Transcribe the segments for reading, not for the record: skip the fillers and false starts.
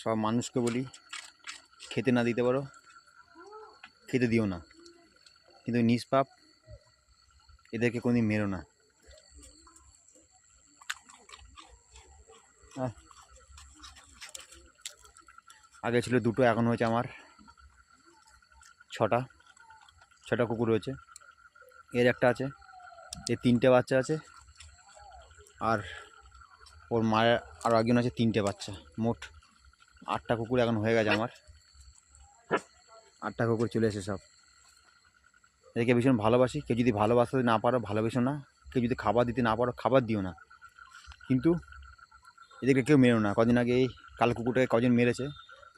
সব মানুষকে বলি, খেতে না দিতে পারো খেতে দিও না, কিন্তু নিষ্পাপ এদেরকে কোনোদিন মেরো না। আগে ছিল দুটো, এখন হয়েছে আমার ছটা কুকুর হয়েছে। এর একটা আছে, এর 3টে বাচ্চা আছে, আর ওর মায়ের আরও একজন আছে 3টে বাচ্চা। মোট 8টা কুকুর এখন হয়ে গেছে আমার। 8টা কুকুর চলে এসে সব। এদেরকে ভীষণ ভালোবাসি। কেউ যদি ভালোবাসতে না পারো ভালোবেসো না, কেউ যদি খাবার দিতে না পারো খাবার দিও না, কিন্তু এদেরকে কেউ মেরো না। কদিন আগে এই কাল কুকুরটাকে কজন মেরেছে,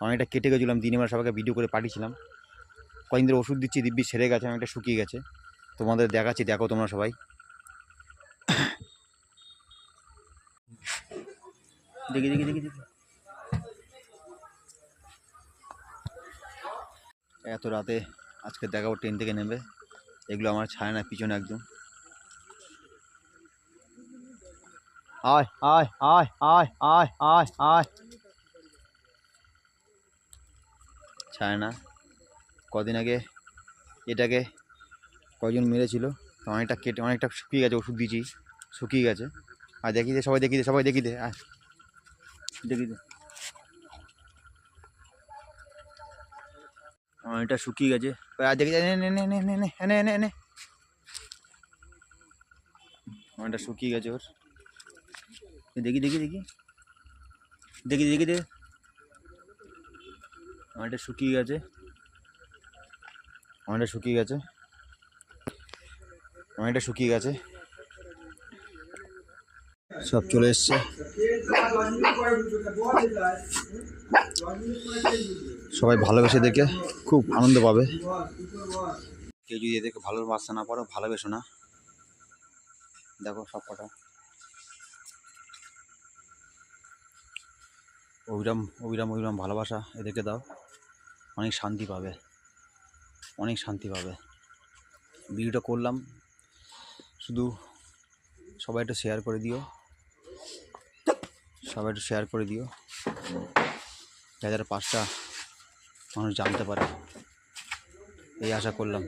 অনেকটা কেটে গেছিলাম, দিনে বেলা সবাইকে ভিডিও করে পাঠিয়েছিলাম। কদিন ধরে ওষুধ দিচ্ছি, দিব্যি সেরে গেছে, অনেকটা শুকিয়ে গেছে। তোমাদের দেখাচ্ছি, দেখো তোমরা সবাই। দেখি দেখি দেখি দেখি এত রাতে আজকে দেখাবো, ট্রেন থেকে নেমে। এগুলো আমার ছায় না, পিছনে একদম। আয় আয় আয় আয় আয় আয় আয়, ছায় না। কদিন আগে এটাকে কজন মেরেছিল, তো অনেকটা কেটে অনেকটা শুকিয়ে গেছে, ওষুধ দিয়েছি, শুকিয়ে গেছে। আর দেখি দে সবাই, দেখি দে সবাই, দেখি দে, আয় দেখি দে, অনেকটা শুকিয়ে গেছে। আর দেখি, নে নে নে নে নে নে এনে এনে এনে, অনেকটা শুকিয়ে গেছে ওর। দেখি দেখি দেখি দেখি দেখি দে, অনেকটা শুকিয়ে গেছে, অনেকটা শুকিয়ে গেছে, অনেকটা শুকিয়ে গেছে। সব চলে এসছে। সবাই ভালোবেসে দেখে খুব আনন্দ পাবে। কেউ যদি এদেরকে ভালোবাসতে না পারো ভালোবেসো না। দেখো সব কটা অবিরাম অবিরাম অবিরাম ভালোবাসা এদেরকে দাও, অনেক শান্তি পাবে, অনেক শান্তি পাবে। ভিডিওটা করলাম, শুধু সবাই একটু শেয়ার করে দিও, সবাই একটু শেয়ার করে দিও, যাতে 5টা মানুষ জানতে পারে, এই আশা করলাম।